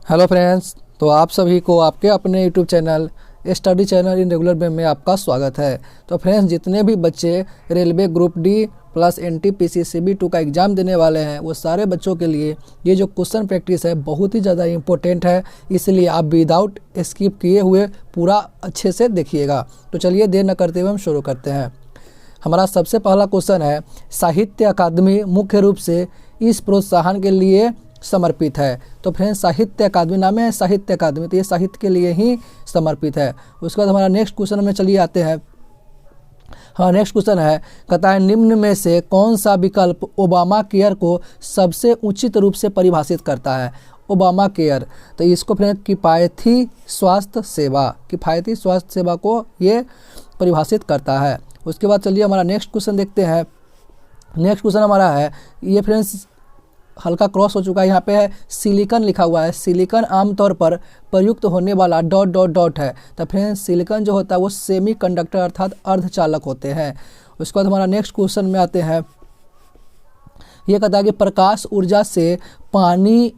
Hello friends, तो आप सभी को आपके अपने YouTube channel study channel in regular way में आपका स्वागत है। तो फ्रेंड्स, जितने भी बच्चे railway group D plus NTPC CB2 का एग्ज़ाम देने वाले हैं वो सारे बच्चों के लिए ये जो क्वेश्चन प्रैक्टिस है बहुत ही ज़्यादा इम्पोर्टेंट है, इसलिए आप विदाउट स्किप किए हुए पूरा अच्छे से देखिएगा। तो चलिए देर न करते हुए हम शुरू करते हैं। हमारा सबसे पहला क्वेश्चन है, साहित्य अकादमी मुख्य रूप से इस प्रोत्साहन के लिए समर्पित है। तो फ्रेंड्स, साहित्य अकादमी नाम है साहित्य अकादमी, तो ये साहित्य के लिए ही समर्पित है। उसके बाद हमारा नेक्स्ट क्वेश्चन में चलिए आते हैं। हाँ, नेक्स्ट क्वेश्चन है, कहता है निम्न में से कौन सा विकल्प ओबामा केयर को सबसे उचित रूप से परिभाषित करता है। ओबामा केयर, तो इसको फ्रेंड किफ़ायती स्वास्थ्य सेवा को ये परिभाषित करता है। उसके बाद चलिए हमारा नेक्स्ट क्वेश्चन देखते हैं। नेक्स्ट क्वेश्चन हमारा है, ये फ्रेंड्स हल्का क्रॉस हो चुका है, यहाँ पे है सिलिकॉन लिखा हुआ है। सिलिकॉन आमतौर पर प्रयुक्त होने वाला ... है। तो फ्रेंड्स, सिलिकॉन जो होता है वो सेमी कंडक्टर अर्थात अर्धचालक होते हैं। उसके बाद हमारा नेक्स्ट क्वेश्चन में आते हैं। ये कहता है कि प्रकाश ऊर्जा से पानी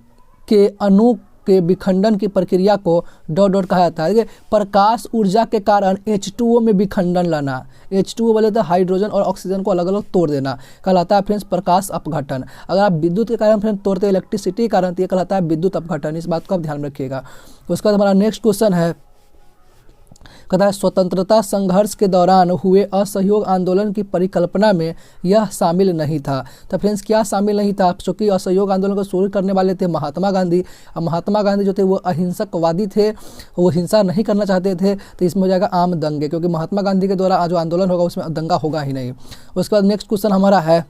के अणु के विखंडन की प्रक्रिया को ... कहा जाता है। प्रकाश ऊर्जा के कारण H2O में विखंडन लाना, H2O बोले तो हाइड्रोजन और ऑक्सीजन को अलग अलग तोड़ देना, कहलाता है फ्रेंड्स प्रकाश अपघटन। अगर आप विद्युत के कारण फ्रेंड्स तोड़ते हैं, इलेक्ट्रिसिटी के कारण, तो ये कहलाता है विद्युत अपघटन। इस बात को आप ध्यान रखिएगा। उसके बाद हमारा नेक्स्ट क्वेश्चन है, कहता है स्वतंत्रता संघर्ष के दौरान हुए असहयोग आंदोलन की परिकल्पना में यह शामिल नहीं था। तो फ्रेंड्स, क्या शामिल नहीं था? क्योंकि असहयोग आंदोलन को शुरू करने वाले थे महात्मा गांधी। अब महात्मा गांधी जो थे वो अहिंसकवादी थे, वो हिंसा नहीं करना चाहते थे, तो इसमें हो जाएगा आम दंगे, क्योंकि महात्मा गांधी के द्वारा जो आंदोलन होगा उसमें दंगा होगा ही नहीं। उसके बाद नेक्स्ट क्वेश्चन हमारा है,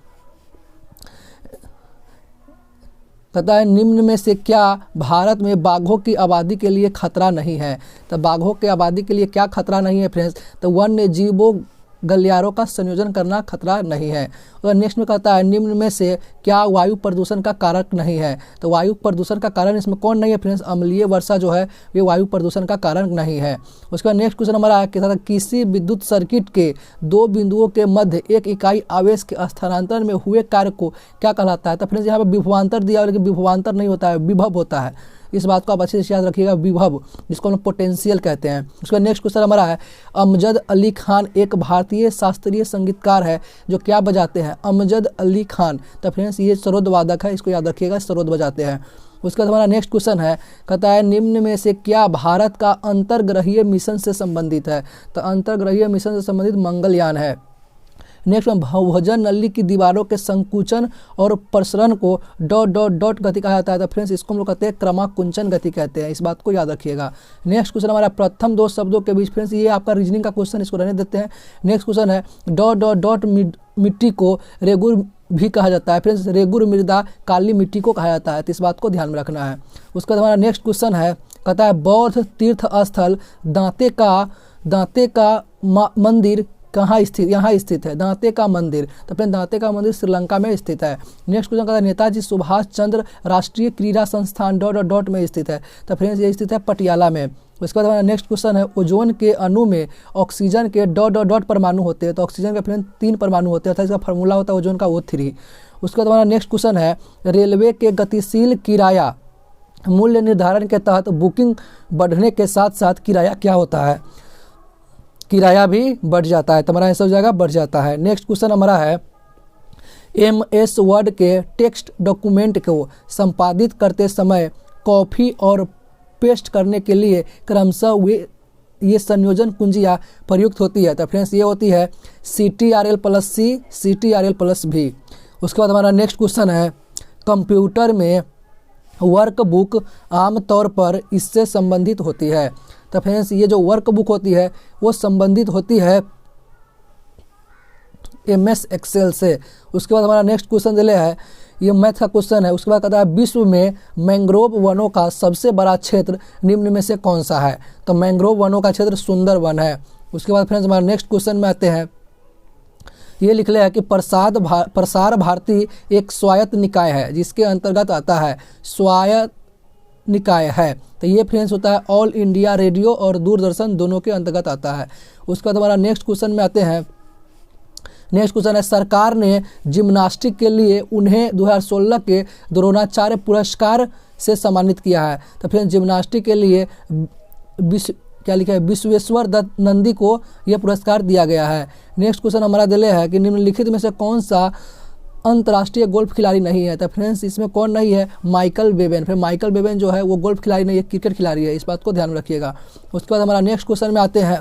कहता है निम्न में से क्या भारत में बाघों की आबादी के लिए खतरा नहीं है। तो बाघों की आबादी के लिए क्या खतरा नहीं है फ्रेंड्स? तो वन्य जीवों गलियारों का संयोजन करना खतरा नहीं है। और नेक्स्ट में कहता है निम्न में से क्या वायु प्रदूषण का कारक नहीं है। तो वायु प्रदूषण का कारण इसमें कौन नहीं है फ्रेंड्स? अम्लीय वर्षा जो है ये वायु प्रदूषण का कारण नहीं है। उसके बाद नेक्स्ट क्वेश्चन हमारा है, कहता है किसी विद्युत सर्किट के दो बिंदुओं के मध्य एक इकाई आवेश के स्थानांतरण में हुए कार्य को क्या कहलाता है। तो फ्रेंड्स, यहाँ पर विभवांतर दिया है, लेकिन विभवांतर नहीं होता है, विभव होता है। इस बात को आप अच्छे से याद रखिएगा, विभव, जिसको हम पोटेंशियल कहते हैं। उसका नेक्स्ट क्वेश्चन हमारा है, अमजद अली खान एक भारतीय शास्त्रीय संगीतकार है जो क्या बजाते हैं। अमजद अली खान, तो फ्रेंड्स ये सरोद वादक है, इसको याद रखिएगा, सरोद बजाते हैं। उसके बाद हमारा नेक्स्ट क्वेश्चन है, कहता है निम्न में से क्या भारत का अंतर्ग्रहीय मिशन से संबंधित है। तो अंतर्ग्रहीय मिशन से संबंधित मंगलयान है। नेक्स्ट में भोजन नली की दीवारों के संकुचन और प्रसरण को ... गति कहा जाता है। तो फ्रेंड्स, इसको हम लोग कहते हैं क्रमाकुंचन गति कहते हैं, इस बात को याद रखिएगा। नेक्स्ट क्वेश्चन हमारा प्रथम दो शब्दों के बीच, फ्रेंड्स ये आपका रीजनिंग का क्वेश्चन, इसको रहने देते हैं। नेक्स्ट क्वेश्चन है ... मिट्टी को रेगुर भी कहा जाता है। फ्रेंड्स, रेगुर मृदा काली मिट्टी को कहा जाता है, तो इस बात को ध्यान में रखना है। उसके बाद हमारा नेक्स्ट क्वेश्चन है, कहता है बौद्ध तीर्थ स्थल दांते का मंदिर कहाँ स्थित, यहाँ स्थित है दांते का मंदिर। तो फ्रेंड, दांते का मंदिर श्रीलंका में स्थित है। नेक्स्ट क्वेश्चन कहता है नेताजी सुभाष चंद्र राष्ट्रीय क्रीड़ा संस्थान ... में स्थित है। तो फ्रेंड्स ये स्थित है पटियाला में। उसके बाद हमारा नेक्स्ट क्वेश्चन है, ओजोन के अणु में ऑक्सीजन के ... परमाणु होते हैं। तो ऑक्सीजन के फ्रेंड 3 परमाणु होते हैं, अर्थात इसका फार्मूला होता है ओजोन का O3। उसके बाद हमारा नेक्स्ट क्वेश्चन है, रेलवे के गतिशील किराया मूल्य निर्धारण के तहत बुकिंग बढ़ने के साथ साथ किराया क्या होता है। किराया भी बढ़ जाता है, तो हमारा आंसर हो जाएगा बढ़ जाता है। नेक्स्ट क्वेश्चन हमारा है, MS वर्ड के टेक्स्ट डॉक्यूमेंट को संपादित करते समय कॉपी और पेस्ट करने के लिए क्रमशः ये संयोजन कुंजियाँ प्रयुक्त होती है। तो फ्रेंड्स ये होती है CTRL+C CTRL+V। उसके बाद हमारा नेक्स्ट क्वेश्चन है, कंप्यूटर में वर्कबुक आमतौर पर इससे संबंधित होती है। तो फ्रेंड्स ये जो वर्कबुक होती है वो संबंधित होती है MS एक्सेल से। उसके बाद हमारा नेक्स्ट क्वेश्चन दिले है, ये मैथ का क्वेश्चन है। उसके बाद कहता है विश्व में मैंग्रोव वनों का सबसे बड़ा क्षेत्र निम्न में से कौन सा है। तो मैंग्रोव वनों का क्षेत्र सुंदरवन है। उसके बाद फ्रेंड्स हमारा नेक्स्ट क्वेश्चन में आते हैं, ये लिख लिया है कि प्रसार भारती एक स्वायत्त निकाय है, जिसके अंतर्गत आता है स्वायत्त निकाय है। तो ये फ्रेंड्स होता है ऑल इंडिया रेडियो और दूरदर्शन दोनों के अंतर्गत आता है। उसके बाद हमारा नेक्स्ट क्वेश्चन में आते हैं। नेक्स्ट क्वेश्चन है, सरकार ने जिम्नास्टिक के लिए उन्हें 2016 के द्रोणाचार्य पुरस्कार से सम्मानित किया है। तो फ्रेंड्स जिम्नास्टिक के लिए क्या लिखा है, विश्वेश्वर दत्त नंदी को यह पुरस्कार दिया गया है। नेक्स्ट क्वेश्चन हमारा दिले है कि निम्नलिखित में से कौन सा अंतर्राष्ट्रीय गोल्फ खिलाड़ी नहीं है। तो फ्रेंड्स इसमें कौन नहीं है, माइकल बेवेन। फिर माइकल बेवेन जो है वो गोल्फ खिलाड़ी नहीं है, क्रिकेट खिलाड़ी है, इस बात को ध्यान में रखिएगा। उसके बाद हमारा नेक्स्ट क्वेश्चन में आते हैं,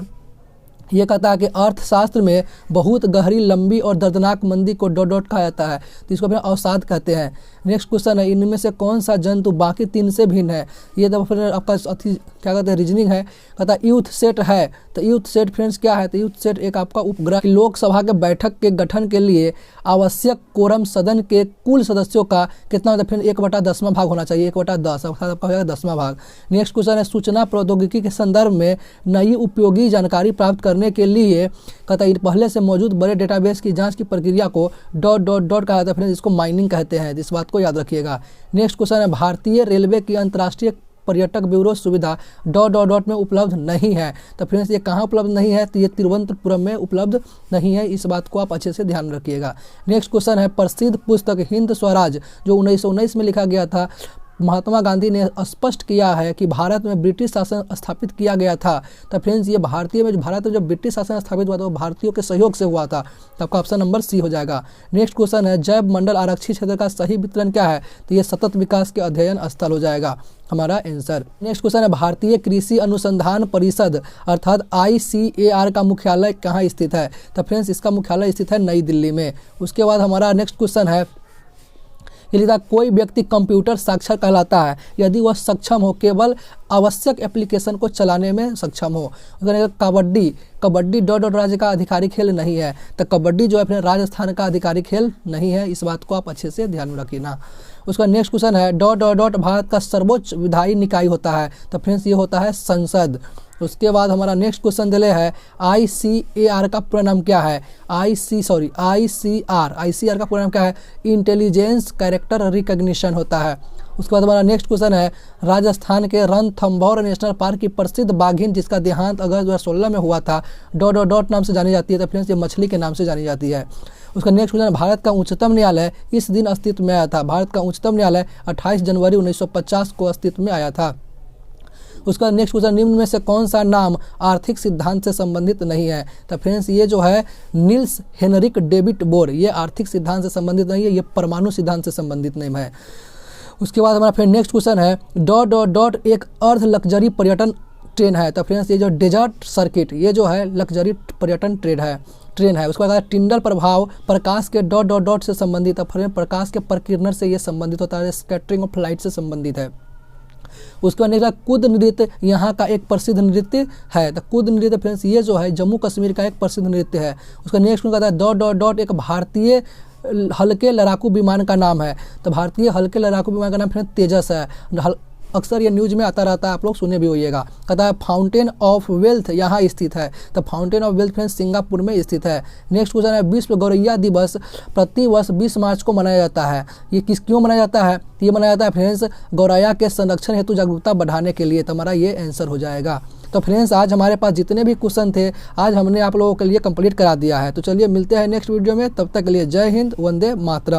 ये कहता है कि अर्थशास्त्र में बहुत गहरी, लंबी और दर्दनाक मंदी को डॉट डॉट कहा जाता है, तो इसको फिर अवसाद कहते हैं। नेक्स्ट क्वेश्चन है, इनमें से कौन सा जंतु बाकी 3 से भिन्न है। ये तो फिर आपका क्या कहते हैं, रीजनिंग है। कहता है यूथ सेट है, तो यूथ सेट फ्रेंड्स क्या है, तो यूथ सेट एक आपका उपग्रह। लोकसभा के बैठक के गठन के लिए आवश्यक कोरम सदन के कुल सदस्यों का कितना होता है, फिर 1/10वां भाग होना चाहिए, 1/10 आपका हो जाएगा 10वां भाग। नेक्स्ट क्वेश्चन है, सूचना प्रौद्योगिकी के संदर्भ में नई उपयोगी जानकारी प्राप्त करने के लिए कहता है पहले से मौजूद बड़े डेटाबेस की जांच की प्रक्रिया को डॉट डॉट डॉट कहा जाता है, फिर इसको माइनिंग कहते हैं, इस बात को याद रखिएगा। नेक्स्ट क्वेश्चन है, भारतीय रेलवे की अंतर्राष्ट्रीय पर्यटक ब्यूरो सुविधा डॉट डॉट डॉट में उपलब्ध नहीं है। तो फ्रेंड्स ये कहाँ उपलब्ध नहीं है, तो ये तिरुवनंतपुरम में उपलब्ध नहीं है, इस बात को आप अच्छे से ध्यान रखिएगा। नेक्स्ट क्वेश्चन है, प्रसिद्ध पुस्तक हिंद स्वराज जो 1919 में लिखा गया था, महात्मा गांधी ने स्पष्ट किया है कि भारत में ब्रिटिश शासन स्थापित किया गया था। तो फ्रेंड्स ये भारत में जब ब्रिटिश शासन स्थापित हुआ था वो भारतीयों के सहयोग से हुआ था, तो आपका ऑप्शन नंबर सी हो जाएगा। नेक्स्ट क्वेश्चन है, जैव मंडल आरक्षित क्षेत्र का सही वितरण क्या है, तो ये सतत विकास के अध्ययन स्थल हो जाएगा हमारा आंसर। नेक्स्ट क्वेश्चन है, भारतीय कृषि अनुसंधान परिषद अर्थात ICAR का मुख्यालय कहाँ स्थित है। तो फ्रेंड्स इसका मुख्यालय स्थित है नई दिल्ली में। उसके बाद हमारा नेक्स्ट क्वेश्चन है, ये लिखा, कोई व्यक्ति कंप्यूटर साक्षर कहलाता है यदि वह सक्षम हो केवल आवश्यक एप्लीकेशन को चलाने में सक्षम हो। कबड्डी डॉट डॉट राज्य का आधिकारिक खेल नहीं है, तो कबड्डी जो है अपने राजस्थान का आधिकारिक खेल नहीं है, इस बात को आप अच्छे से ध्यान में रखिएगा। उसका नेक्स्ट क्वेश्चन है, डॉट डॉट डॉट भारत का सर्वोच्च विधायी निकाय होता है, तो फ्रेंड्स ये होता है संसद। उसके बाद हमारा नेक्स्ट क्वेश्चन दिले है, ICAR का पूरा नाम क्या है। ICR का पूरा नाम क्या है, इंटेलिजेंस कैरेक्टर रिकग्निशन होता है। उसके बाद हमारा नेक्स्ट क्वेश्चन है, राजस्थान के रणथंभौर नेशनल पार्क की प्रसिद्ध बाघिन जिसका देहांत अगस्त 2016 में हुआ था डॉट डॉट डॉट नाम से जानी जाती है, तो फ्रेंड्स ये मछली के नाम से जानी जाती है। उसका नेक्स्ट क्वेश्चन, भारत का उच्चतम न्यायालय इस दिन अस्तित्व में आया था। भारत का उच्चतम न्यायालय 28 जनवरी 1950 को अस्तित्व में आया था। उसका नेक्स्ट क्वेश्चन, निम्न में से कौन सा नाम आर्थिक सिद्धांत से संबंधित नहीं है। तो फ्रेंड्स ये जो है निल्स हेनरिक डेविड बोर, ये आर्थिक सिद्धांत से संबंधित नहीं है, ये परमाणु सिद्धांत से संबंधित नहीं है। उसके बाद हमारा फिर नेक्स्ट क्वेश्चन है, डॉट डॉट डॉट एक अर्ध लग्जरी पर्यटन ट्रेन है। तो फ्रेंड्स ये जो डेजर्ट सर्किट ये जो है लग्जरी पर्यटन ट्रेन है। उसके बाद टिंडल प्रभाव प्रकाश के डॉट डॉट डॉट से संबंधित है, प्रकाश के प्रकीर्णन से ये संबंधित होता है, स्कैटरिंग ऑफ लाइट से संबंधित है। उसके बाद नेक्स्ट कुद नृत्य यहाँ का एक प्रसिद्ध नृत्य है। तो कुद नृत्य फ्रेंड्स ये जो है जम्मू कश्मीर का एक प्रसिद्ध नृत्य है। उसका नेक्स्ट कहता है डॉट डॉट डॉट एक भारतीय हल्के लड़ाकू विमान का नाम है। तो भारतीय हल्के लड़ाकू विमान का नाम फ्रेंड्स तेजस है, अक्सर ये न्यूज़ में आता रहता है, आप लोग सुने भी होइएगा। कहता है फाउंटेन ऑफ वेल्थ यहाँ स्थित है। तो fountain of wealth friends Singapore में स्थित है। नेक्स्ट क्वेश्चन है, विश्व गौरैया दिवस प्रतिवर्ष 20 मार्च को मनाया जाता है। ये क्यों मनाया जाता है, ये मनाया जाता है फ्रेंड्स गौरैया के संरक्षण हेतु जागरूकता बढ़ाने के लिए। तो हमारा ये आंसर हो जाएगा। तो फ्रेंड्स आज हमारे पास जितने भी क्वेश्चन थे आज हमने आप लोगों के लिए कंप्लीट करा दिया है। तो चलिए मिलते हैं नेक्स्ट वीडियो में, तब तक के लिए जय हिंद, वंदे मातरम।